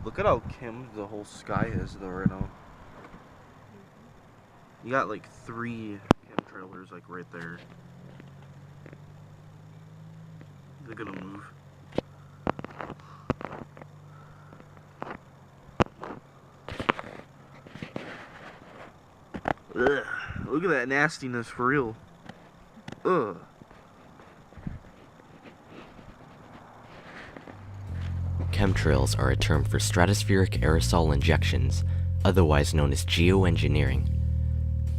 Look at how Kim the whole sky is though right now. You got like 3 chemtrailers like right there. They're gonna move. Ugh, look at that nastiness for real. Ugh. Chemtrails are a term for stratospheric aerosol injections, otherwise known as geoengineering.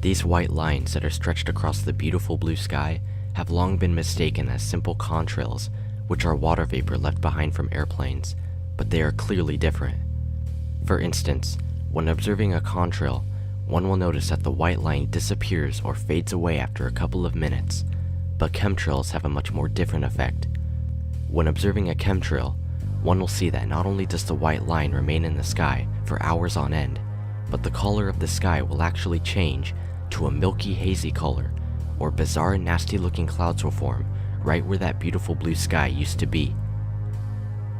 These white lines that are stretched across the beautiful blue sky have long been mistaken as simple contrails, which are water vapor left behind from airplanes, but they are clearly different. For instance, when observing a contrail, one will notice that the white line disappears or fades away after a couple of minutes, but chemtrails have a much more different effect. When observing a chemtrail, one will see that not only does the white line remain in the sky for hours on end, but the color of the sky will actually change to a milky hazy color, or bizarre nasty looking clouds will form right where that beautiful blue sky used to be.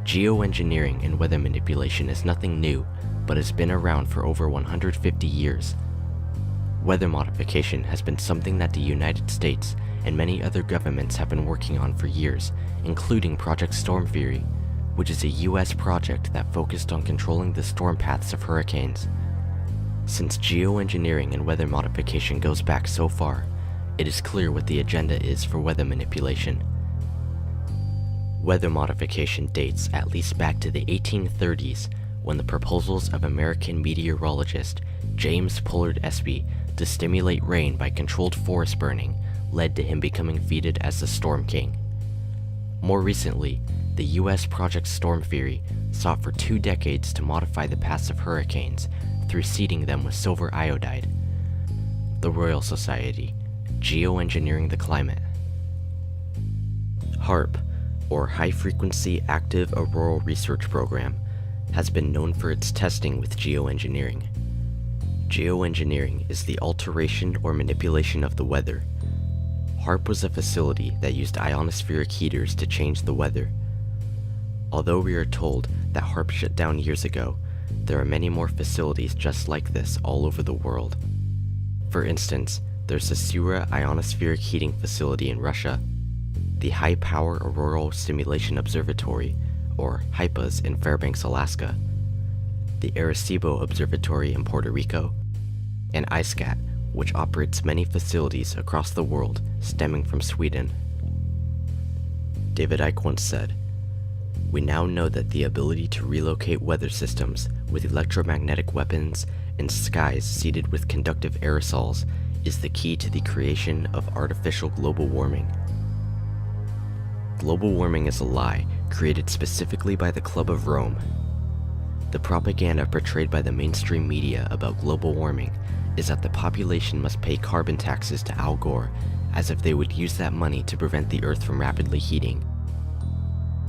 Geoengineering and weather manipulation is nothing new, but has been around for over 150 years. Weather modification has been something that the United States and many other governments have been working on for years, including Project Storm Fury, which is a US project that focused on controlling the storm paths of hurricanes. Since geoengineering and weather modification goes back so far, it is clear what the agenda is for weather manipulation. Weather modification dates at least back to the 1830s, when the proposals of American meteorologist James Pollard Espy to stimulate rain by controlled forest burning led to him becoming feted as the Storm King. More recently, the US Project Storm Fury sought for 2 decades to modify the paths of hurricanes through seeding them with silver iodide. The Royal Society, Geoengineering the Climate. HAARP, or High Frequency Active Auroral Research Program, has been known for its testing with geoengineering. Geoengineering is the alteration or manipulation of the weather. HAARP was a facility that used ionospheric heaters to change the weather. Although we are told that HAARP shut down years ago, there are many more facilities just like this all over the world. For instance, there's the Sura Ionospheric Heating Facility in Russia, the High Power Auroral Stimulation Observatory, or HIPAS, in Fairbanks, Alaska, the Arecibo Observatory in Puerto Rico, and ISCAT, which operates many facilities across the world stemming from Sweden. David Icke once said, "We now know that the ability to relocate weather systems with electromagnetic weapons and skies seeded with conductive aerosols is the key to the creation of artificial global warming." Global warming is a lie created specifically by the Club of Rome. The propaganda portrayed by the mainstream media about global warming is that the population must pay carbon taxes to Al Gore, as if they would use that money to prevent the Earth from rapidly heating.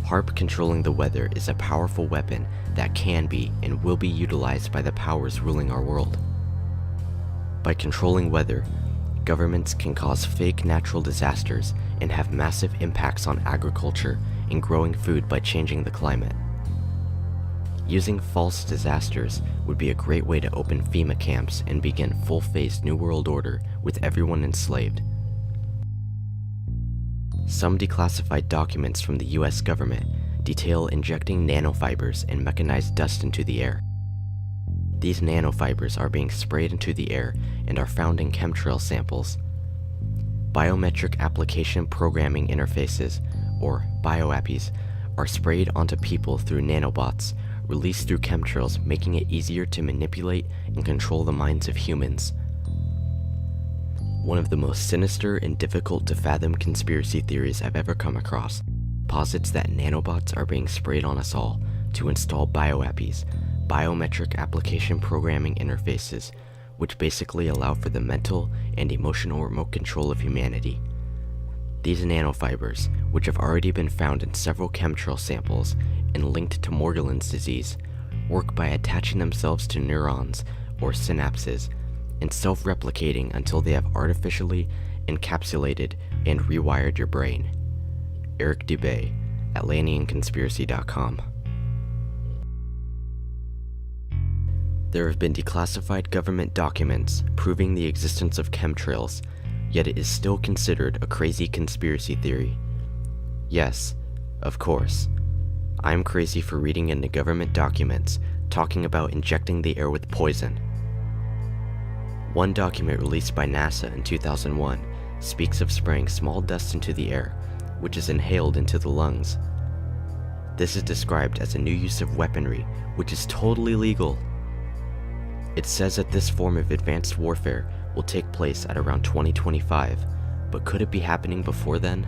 HAARP controlling the weather is a powerful weapon that can be and will be utilized by the powers ruling our world. By controlling weather, governments can cause fake natural disasters and have massive impacts on agriculture and growing food by changing the climate. Using false disasters would be a great way to open FEMA camps and begin full-phase New World Order with everyone enslaved. Some declassified documents from the US government detail injecting nanofibers and mechanized dust into the air. These nanofibers are being sprayed into the air and are found in chemtrail samples. Biometric Application Programming Interfaces, or BioAppies, are sprayed onto people through nanobots released through chemtrails, making it easier to manipulate and control the minds of humans. One of the most sinister and difficult to fathom conspiracy theories I've ever come across posits that nanobots are being sprayed on us all to install BioAppies, Biometric Application Programming Interfaces, which basically allow for the mental and emotional remote control of humanity. These nanofibers, which have already been found in several chemtrail samples and linked to Morgellons disease, work by attaching themselves to neurons or synapses and self-replicating until they have artificially encapsulated and rewired your brain. Eric Dubay, Atlanteanconspiracy.com. There have been declassified government documents proving the existence of chemtrails, yet it is still considered a crazy conspiracy theory. Yes, of course. I'm crazy for reading into government documents talking about injecting the air with poison. One document released by NASA in 2001 speaks of spraying small dust into the air, which is inhaled into the lungs. This is described as a new use of weaponry, which is totally legal. It says that this form of advanced warfare will take place at around 2025, but could it be happening before then?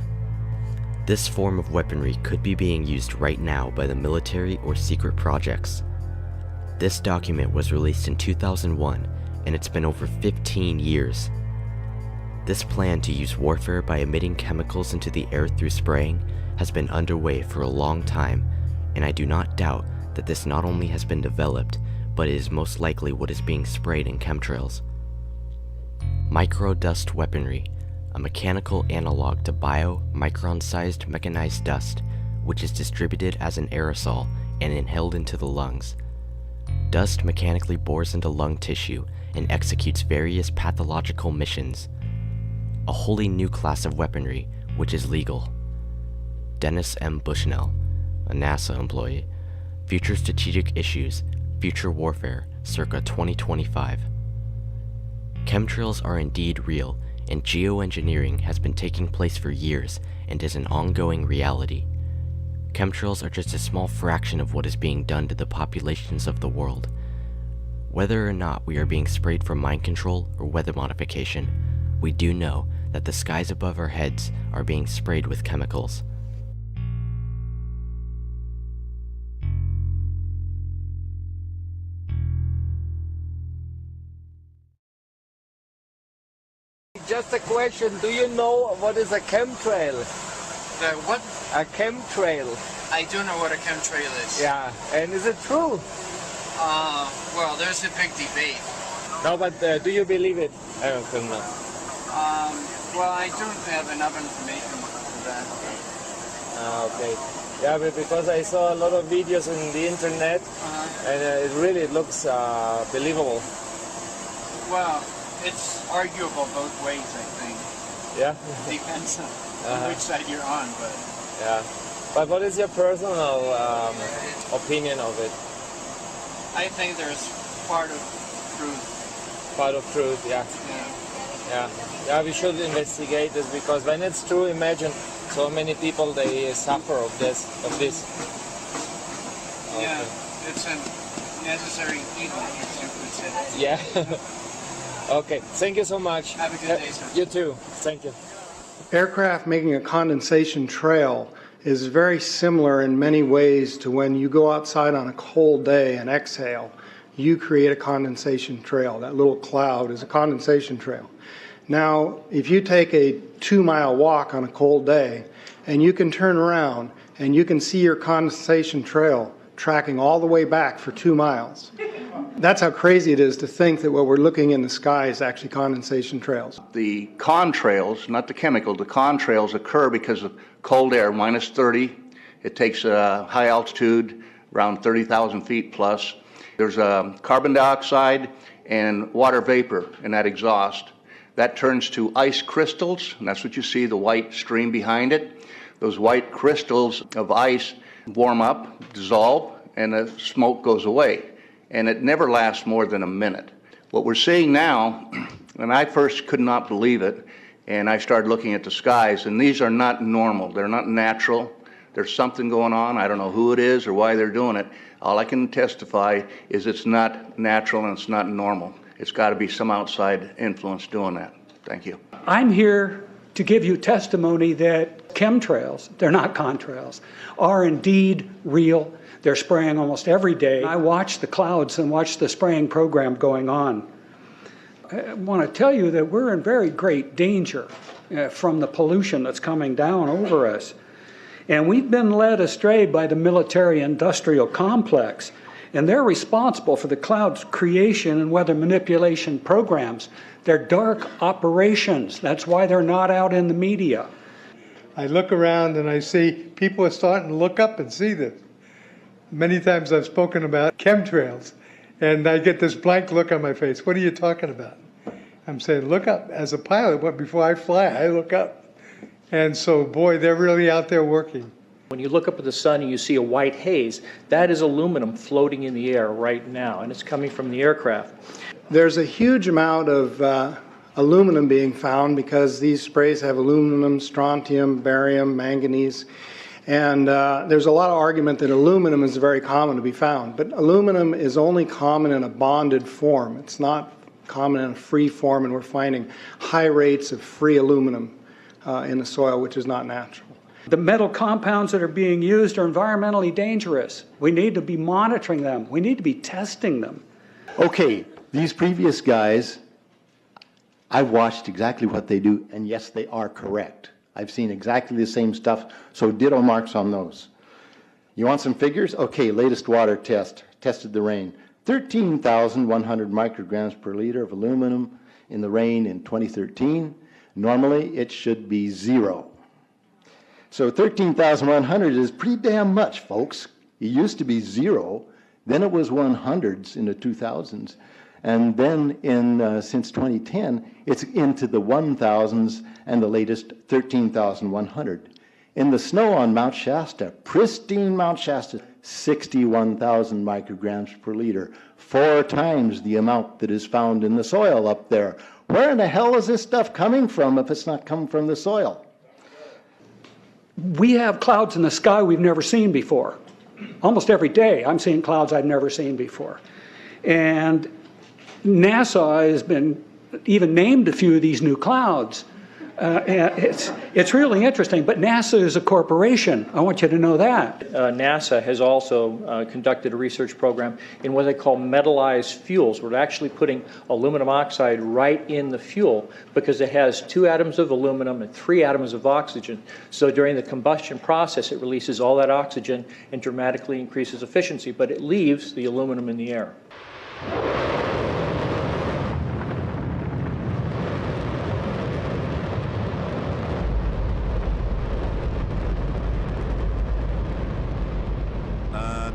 This form of weaponry could be being used right now by the military or secret projects. This document was released in 2001, and it's been over 15 years. This plan to use warfare by emitting chemicals into the air through spraying has been underway for a long time, and I do not doubt that this not only has been developed, but it is most likely what is being sprayed in chemtrails. Microdust weaponry, a mechanical analog to micron-sized mechanized dust, which is distributed as an aerosol and inhaled into the lungs. Dust mechanically bores into lung tissue and executes various pathological missions. A wholly new class of weaponry, which is legal. Dennis M. Bushnell, a NASA employee, Future Strategic Issues, Future Warfare, circa 2025. Chemtrails are indeed real, and geoengineering has been taking place for years and is an ongoing reality. Chemtrails are just a small fraction of what is being done to the populations of the world. Whether or not we are being sprayed for mind control or weather modification, we do know that the skies above our heads are being sprayed with chemicals. Just a question, do you know what is a chemtrail? The what? A chemtrail. I do know what a chemtrail is. Yeah, and is it true? Well, there's a big debate. No, but do you believe it? I don't know. Well, I don't have enough information for that. Okay. Yeah, but because I saw a lot of videos on the internet, and it really looks believable. Well, it's arguable both ways, I think. Yeah? Depends on which side you're on, but... Yeah. But what is your personal opinion of it? I think there's part of truth. Part of truth, yeah. Yeah. Yeah, we should investigate this, because when it's true, imagine so many people, they suffer of this. Yeah, it's a necessary evil, as you could say. Yeah. Okay, thank you so much. Have a good day, sir. You too. Thank you. Aircraft making a condensation trail is very similar in many ways to when you go outside on a cold day and exhale. You create a condensation trail. That little cloud is a condensation trail. Now, if you take a 2-mile walk on a cold day and you can turn around and you can see your condensation trail tracking all the way back for 2 miles. That's how crazy it is to think that what we're looking in the sky is actually condensation trails. The contrails, not the chemical, the contrails occur because of cold air, minus 30. It takes a high altitude, around 30,000 feet plus. There's carbon dioxide and water vapor in that exhaust. That turns to ice crystals, and that's what you see, the white stream behind it. Those white crystals of ice warm up, dissolve, and the smoke goes away. And it never lasts more than a minute. What we're seeing now, and I first could not believe it, and I started looking at the skies, and these are not normal. They're not natural. There's something going on. I don't know who it is or why they're doing it. All I can testify is it's not natural and it's not normal. It's got to be some outside influence doing that. Thank you. I'm here to give you testimony that chemtrails, they're not contrails, are indeed real. They're spraying almost every day. I watch the clouds and watch the spraying program going on. I want to tell you that we're in very great danger from the pollution that's coming down over us. And we've been led astray by the military-industrial complex, and they're responsible for the cloud's creation and weather manipulation programs. They're dark operations. That's why they're not out in the media. I look around and I see people are starting to look up and see this. Many times I've spoken about chemtrails, And I get this blank look on my face. What are you talking about? I'm saying, look up. As a pilot, before I fly, I look up. And so, boy, they're really out there working. When you look up at the sun and you see a white haze, that is aluminum floating in the air right now, and it's coming from the aircraft. There's a huge amount of aluminum being found because these sprays have aluminum, strontium, barium, manganese. And there's a lot of argument that aluminum is very common to be found. But aluminum is only common in a bonded form. It's not common in a free form, and we're finding high rates of free aluminum in the soil, which is not natural. The metal compounds that are being used are environmentally dangerous. We need to be monitoring them. We need to be testing them. Okay, these previous guys, I've watched exactly what they do, and yes, they are correct. I've seen exactly the same stuff, so ditto marks on those. You want some figures? Okay, latest water test, tested the rain. 13,100 micrograms per liter of aluminum in the rain in 2013. Normally, it should be 0. So 13,100 is pretty damn much, folks. It used to be 0, then it was 100s in the 2000s, and then since 2010, it's into the 1,000s and the latest 13,100. In the snow on Mount Shasta, pristine Mount Shasta, 61,000 micrograms per liter, 4 times the amount that is found in the soil up there. Where in the hell is this stuff coming from if it's not coming from the soil? We have clouds in the sky we've never seen before. Almost every day I'm seeing clouds I've never seen before. And NASA has been even named a few of these new clouds. And it's really interesting, but NASA is a corporation. I want you to know that. NASA has also conducted a research program in what they call metallized fuels. We're actually putting aluminum oxide right in the fuel because it has 2 atoms of aluminum and 3 atoms of oxygen. So during the combustion process, it releases all that oxygen and dramatically increases efficiency, but it leaves the aluminum in the air.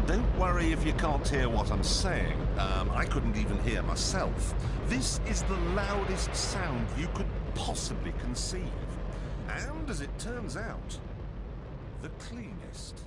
Don't worry if you can't hear what I'm saying. I couldn't even hear myself. This is the loudest sound you could possibly conceive. And as it turns out, the cleanest.